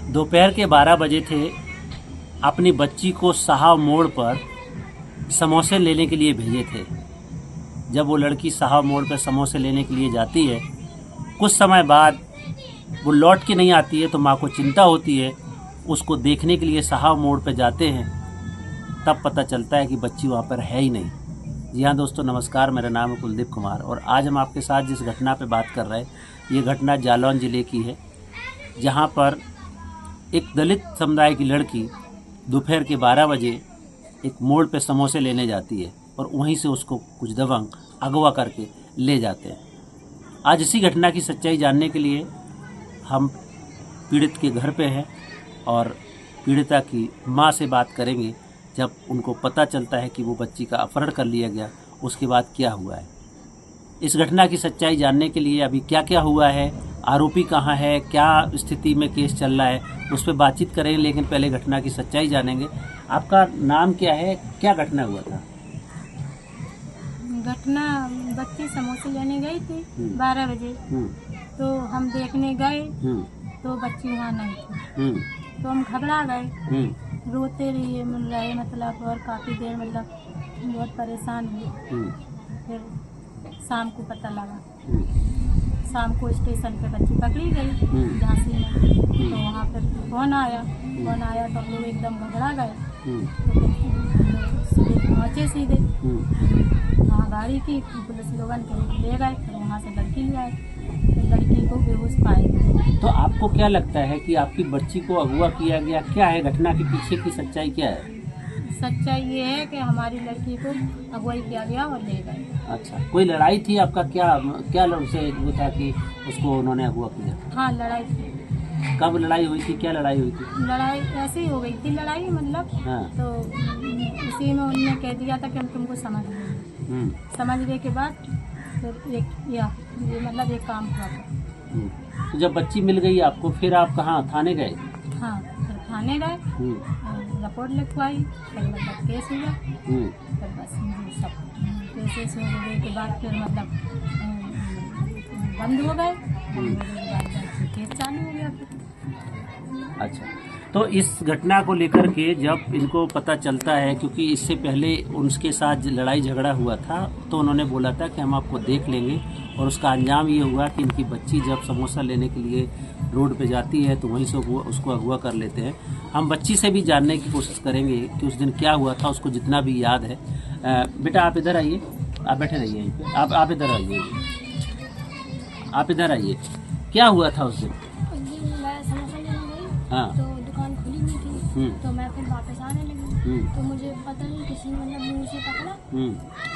दोपहर के 12 बजे थे। अपनी बच्ची को साहब मोड़ पर समोसे लेने के लिए भेजे थे। जब वो लड़की साहब मोड़ पर समोसे लेने के लिए जाती है, कुछ समय बाद वो लौट के नहीं आती है तो माँ को चिंता होती है। उसको देखने के लिए साहब मोड़ पर जाते हैं, तब पता चलता है कि बच्ची वहाँ पर है ही नहीं। जी हाँ दोस्तों, नमस्कार। मेरा नाम है कुलदीप कुमार और आज हम आपके साथ जिस घटना पे बात कर रहे हैं, ये घटना जालौन ज़िले की है, जहाँ पर एक दलित समुदाय की लड़की दोपहर के 12 बजे एक मोड़ पे समोसे लेने जाती है और वहीं से उसको कुछ दबंग अगवा करके ले जाते हैं। आज इसी घटना की सच्चाई जानने के लिए हम पीड़ित के घर पे हैं और पीड़िता की माँ से बात करेंगे। जब उनको पता चलता है कि वो बच्ची का अपहरण कर लिया गया, उसके बाद क्या हुआ है। इस घटना की सच्चाई जानने के लिए अभी क्या क्या हुआ है, आरोपी कहाँ है, क्या स्थिति में केस चल रहा है, उस पर बातचीत करेंगे। लेकिन पहले घटना की सच्चाई जानेंगे। आपका नाम क्या है, क्या घटना हुआ था? घटना, बच्ची समोसे लेने गई थी 12 बजे। तो हम देखने गए तो बच्ची वहाँ नहीं थी। तो हम घबरा गए, रोते रहे मतलब, और काफ़ी देर मतलब बहुत परेशान हुए। फिर शाम को पता लगा, शाम को स्टेशन पे बच्ची पकड़ी गई झांसी में। तो वहाँ पर फोन आया तो हम लोग एकदम घबरा गए। तो सीधे पहुँचे, सीधे वहाँ गाड़ी की पुलिस लोगन के ले गए। फिर वहाँ से लड़की ले आए, फिर लड़की को बेहोश पाए। तो आपको क्या लगता है कि आपकी बच्ची को अगवा किया गया? क्या है घटना के पीछे की सच्चाई, क्या है? सच्चाई ये है कि हमारी लड़की को अगवाई किया गया और ले गए। अच्छा, कोई लड़ाई थी आपका? क्या उनसे वो था कि उसको उन्होंने अगवा किया? हाँ, लड़ाई थी। कब लड़ाई हुई थी? क्या लड़ाई हुई थी? लड़ाई ऐसे ही हो गई थी, लड़ाई मतलब। हाँ। तो उसी में उन्होंने कह दिया था कि हम तुमको समझ लेंगे। समझने के बाद फिर ये मतलब एक काम हुआ था। तो जब बच्ची मिल गई आपको, फिर आप कहाँ थाने गए? हाँ, फिर थाने गए, रिपोर्ट लिखवाई, फिर मतलब केस हुआ। फिर बस सब केसेस होने के बाद फिर मतलब बंद हो गए। केस चालू हो गया फिर। अच्छा, तो इस घटना को लेकर के जब इनको पता चलता है, क्योंकि इससे पहले उनके साथ लड़ाई झगड़ा हुआ था, तो उन्होंने बोला था कि हम आपको देख लेंगे, और उसका अंजाम ये हुआ कि इनकी बच्ची जब समोसा लेने के लिए रोड पे जाती है तो वहीं से उसको अगवा कर लेते हैं। हम बच्ची से भी जानने की कोशिश करेंगे कि उस दिन क्या हुआ था, उसको जितना भी याद है। बेटा आप इधर आइए, आप बैठे रहिए यहीं पे। आप इधर आइए, आप इधर आइए। क्या हुआ था उस दिन? मैं समोसा लेने गई। हाँ। तो दुकान खुली नहीं थी। तो मैं फिर वापस आने लगी। तो मुझे पता नहीं, किसी ने मतलब मुंह से पकड़ा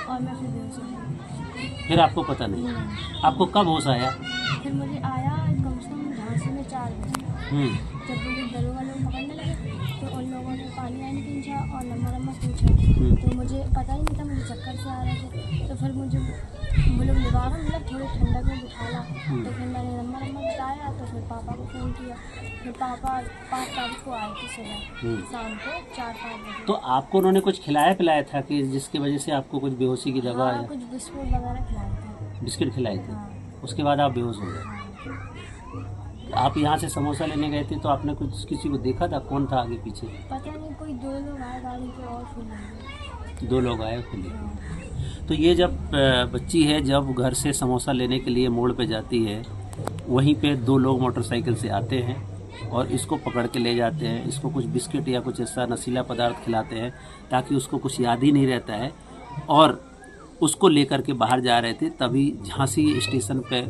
और मैं फिर बेहोश हो गई। फिर आपको पता नहीं? आपको कब होश आया? फिर मुझे आया कम से कम झांसी में 4 बजे। जब मुझे दरोगा लोग पकड़ने लगे तो उन लोगों ने पानी आने पूछा और नंबर पूछा। तो मुझे पता ही नहीं था, मुझे चक्कर से आ रहे थे। तो फिर मुझे वो लोग निभागा मतलब थोड़ी ठंडक में बिठाया। तो फिर मैंने नंबर बताया, तो फिर पापा को फ़ोन किया। फिर पापा 5 तारीख को आए थे सुबह, शाम को 4-5 बजे। तो आपको उन्होंने कुछ खिलाया पिलाया था कि जिसकी वजह से आपको कुछ बेहोशी की दवा? हाँ, कुछ बिस्कुट वगैरह खिलाए थे। बिस्किट खिलाए थे? हाँ। उसके बाद आप बेहोश हो गए। आप यहाँ से समोसा लेने गए थे तो आपने कुछ किसी को देखा था? कौन था आगे पीछे? पता नहीं, कोई 2 लोग आए गाड़ी पे और फिर 2 लोग आए खुले। तो ये जब बच्ची है, जब घर से समोसा लेने के लिए मोड़ पे जाती है, वहीं पे 2 लोग मोटरसाइकिल से आते हैं और इसको पकड़ के ले जाते हैं। इसको कुछ बिस्किट या कुछ ऐसा नशीला पदार्थ खिलाते हैं ताकि उसको कुछ याद ही नहीं रहता है, और उसको लेकर के बाहर जा रहे थे। तभी झांसी स्टेशन पे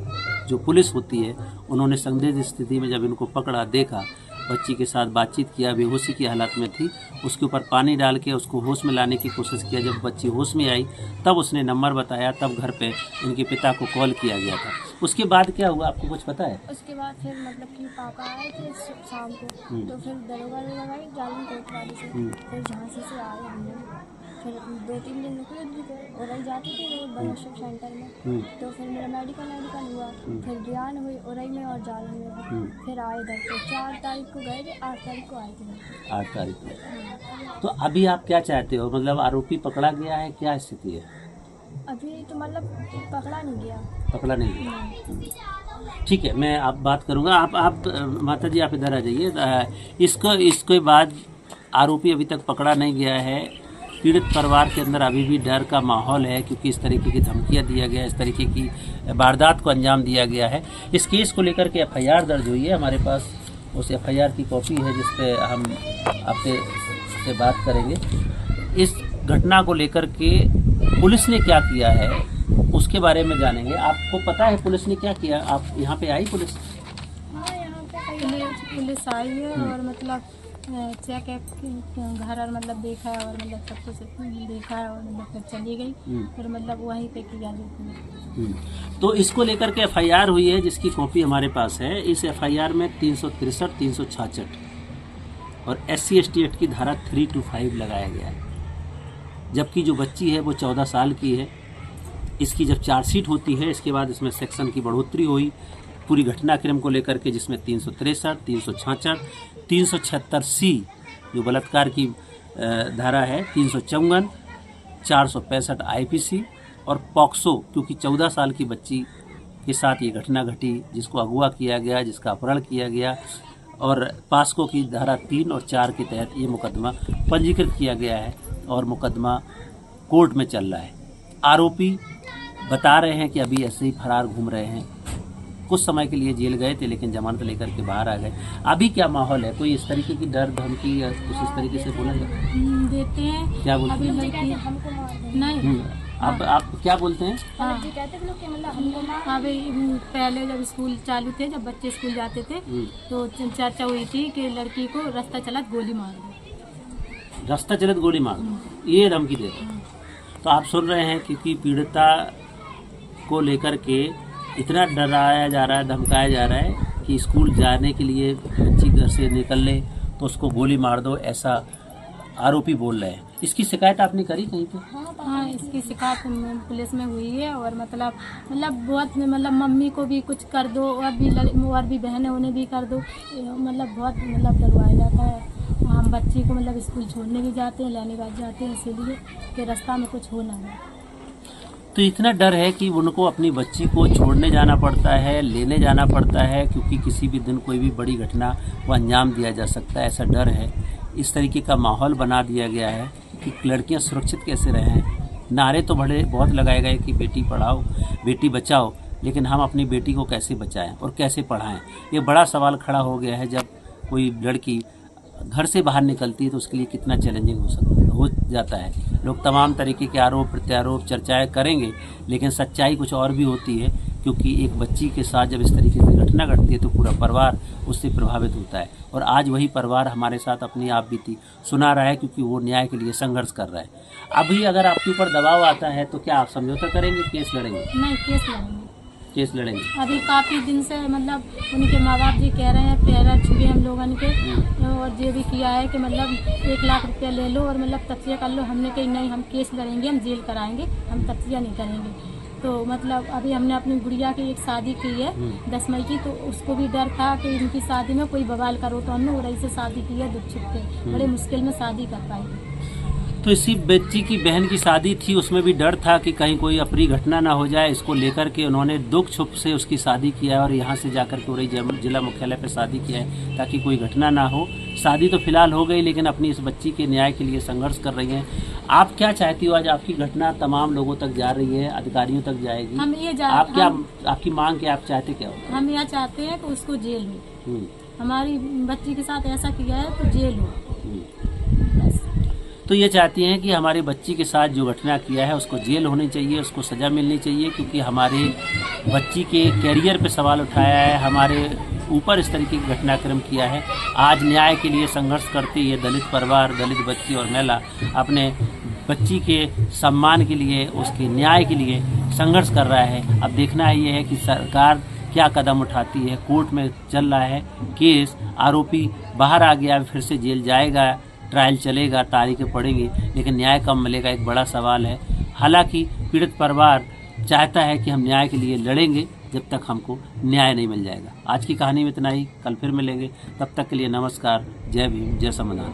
जो पुलिस होती है, उन्होंने संदिग्ध स्थिति में जब इनको पकड़ा, देखा, बच्ची के साथ बातचीत किया, बेहोशी की हालत में थी, उसके ऊपर पानी डाल के उसको होश में लाने की कोशिश किया। जब बच्ची होश में आई तब उसने नंबर बताया, तब घर पे इनके पिता को कॉल किया गया था। उसके बाद क्या हुआ आपको कुछ पता है? उसके बाद फिर मतलब कि पापा आए थे शाम को। तो फिर दरोगा लोग आए जालौन कोतवाली से। फिर झांसी से आए हम लोग। फिर 2-3 दिन रुके और रही जाती थी रोज बड़ोशप सेंटर में। तो फिर मेरा मेडिकल हुआ। फिर ज्ञान हुई उरई में और जालौन में। फिर आए इधर पे 4 तारीख को गए थे, 8 तारीख को आए थे। 8 तारीख को। तो अभी आप क्या चाहते हो? मतलब आरोपी पकड़ा गया है, क्या स्थिति है? अभी तो मतलब पकड़ा नहीं गया। पकड़ा नहीं गया। ठीक है, मैं आप बात करूंगा। आप माता जी आप इधर आ जाइए। इसके बाद आरोपी अभी तक पकड़ा नहीं गया है। पीड़ित परिवार के अंदर अभी भी डर का माहौल है, क्योंकि इस तरीके की धमकियां दिया गया, इस तरीके की वारदात को अंजाम दिया गया है। इस केस को लेकर के FIR दर्ज हुई है। हमारे पास उस FIR की कॉपी है जिस पे हम आपसे से बात करेंगे। इस घटना को लेकर के पुलिस ने क्या किया है उसके बारे में जानेंगे। आपको पता है पुलिस ने क्या किया? आप यहाँ पे आई पुलिस? हाँ, यहाँ पे पुलिस आई है और मतलब चेक घर और मतलब देखा है और मतलब सब कुछ देखा है और मतलब फिर चली गई, फिर मतलब वहीं पे किया जाता। तो इसको लेकर के FIR हुई है जिसकी कॉपी हमारे पास है। इस FIR में 363, 366 और SC/ST एक्ट की धारा 325 लगाया गया है। जबकि जो बच्ची है वो 14 साल की है। इसकी जब चार्जशीट होती है इसके बाद इसमें सेक्शन की बढ़ोतरी हुई पूरी घटनाक्रम को लेकर के, जिसमें 363, 366, 376C जो बलात्कार की धारा है, 354, 465 IPC और पॉक्सो, क्योंकि 14 साल की बच्ची के साथ ये घटना घटी, जिसको अगवा किया गया, जिसका अपहरण किया गया, और पास्को की धारा 3 और 4 के तहत ये मुकदमा पंजीकृत किया गया है और मुकदमा कोर्ट में चल रहा है। आरोपी बता रहे हैं कि अभी ऐसे ही फरार घूम रहे हैं। कुछ समय के लिए जेल गए थे लेकिन जमानत लेकर के बाहर आ गए। अभी क्या माहौल है? कोई इस तरीके की डर धमकी या कुछ इस तरीके से बोला देते हैं? क्या बोलते अभी हैं? नहीं। आप क्या बोलते हैं? अभी पहले जब स्कूल चालू थे, जब बच्चे स्कूल जाते थे तो चर्चा हुई थी कि लड़की को रास्ता चलत गोली मार दो। रास्ता चलत गोली मार दो, ये धमकी दे रहे। तो आप सुन रहे हैं क्योंकि पीड़िता को लेकर के इतना डराया जा रहा है, धमकाया जा रहा है कि स्कूल जाने के लिए बच्ची घर से निकल ले तो उसको गोली मार दो, ऐसा आरोपी बोल रहे हैं। इसकी शिकायत आपने करी कहीं पे? हाँ, इसकी शिकायत पुलिस में हुई है और मतलब बहुत मतलब मम्मी को भी कुछ कर दो और भी बहनें उन्हें भी कर दो, मतलब बहुत डरवाया जाता है। हम बच्ची को मतलब स्कूल छोड़ने भी जाते हैं, लाने भी जाते हैं, इसीलिए कि रास्ता में कुछ हो ना जाए। तो इतना डर है कि उनको अपनी बच्ची को छोड़ने जाना पड़ता है, लेने जाना पड़ता है, क्योंकि किसी भी दिन कोई भी बड़ी घटना को अंजाम दिया जा सकता है, ऐसा डर है। इस तरीके का माहौल बना दिया गया है कि लड़कियां सुरक्षित कैसे रहें। नारे तो बहुत लगाए गए कि बेटी पढ़ाओ, बेटी बचाओ, लेकिन हम अपनी बेटी को कैसे बचाएं और कैसे पढ़ाएं, ये बड़ा सवाल खड़ा हो गया है। जब कोई लड़की घर से बाहर निकलती है तो उसके लिए कितना चैलेंजिंग हो जाता है। लोग तमाम तरीके के आरोप प्रत्यारोप चर्चाएं करेंगे, लेकिन सच्चाई कुछ और भी होती है, क्योंकि एक बच्ची के साथ जब इस तरीके से घटना घटती है तो पूरा परिवार उससे प्रभावित होता है। और आज वही परिवार हमारे साथ अपनी आप बीती सुना रहा है, क्योंकि वो न्याय के लिए संघर्ष कर रहा है। अभी अगर आपके ऊपर दबाव आता है तो क्या आप समझौता करेंगे, केस लड़ेंगे? नहीं, केस लड़ेंगे। अभी काफ़ी दिन से मतलब उनके माँ बाप जी कह रहे हैं, पैरा छुए हम लोगों के, और ये भी किया है कि मतलब 1 लाख रुपया ले लो और मतलब तख्तिया कर लो। हमने कही नहीं, हम केस लड़ेंगे, हम जेल कराएंगे, हम तख्तिया नहीं करेंगे। तो मतलब अभी हमने अपनी गुड़िया की एक शादी की है 10 मई की, तो उसको भी डर था कि इनकी शादी में कोई बवाल करो, तो हमने उड़ाई से शादी की है, दुख छुप के बड़े मुश्किल में शादी कर पाई। तो इसी बच्ची की बहन की शादी थी, उसमें भी डर था कि कहीं कोई अप्रिय घटना ना हो जाए। इसको लेकर के उन्होंने दुख छुप से उसकी शादी किया है और यहाँ से जाकर के उड़ई जिला मुख्यालय पर शादी किया है ताकि कोई घटना ना हो। शादी तो फिलहाल हो गई, लेकिन अपनी इस बच्ची के न्याय के लिए संघर्ष कर रही हैं। आप क्या चाहती हो? आज आपकी घटना तमाम लोगों तक जा रही है, अधिकारियों तक जाएगी। आपकी मांग क्या, आप चाहते क्या हो? हम यह चाहते हैं कि उसको जेल हो। हमारी बच्ची के साथ ऐसा किया है तो जेल हो। तो ये चाहती हैं कि हमारी बच्ची के साथ जो घटना किया है उसको जेल होनी चाहिए, उसको सज़ा मिलनी चाहिए, क्योंकि हमारे बच्ची के कैरियर पे सवाल उठाया है, हमारे ऊपर इस तरीके की घटनाक्रम किया है। आज न्याय के लिए संघर्ष करती है दलित परिवार, दलित बच्ची और महिला अपने बच्ची के सम्मान के लिए, उसके न्याय के लिए संघर्ष कर रहा है। अब देखना ये है कि सरकार क्या कदम उठाती है। कोर्ट में चल रहा है केस, आरोपी बाहर आ गया, फिर से जेल जाएगा, ट्रायल चलेगा, तारीखें पड़ेंगी, लेकिन न्याय कब मिलेगा, एक बड़ा सवाल है। हालांकि पीड़ित परिवार चाहता है कि हम न्याय के लिए लड़ेंगे जब तक हमको न्याय नहीं मिल जाएगा। आज की कहानी में इतना ही, कल फिर मिलेंगे। तब तक के लिए नमस्कार, जय भीम, जय संविधान।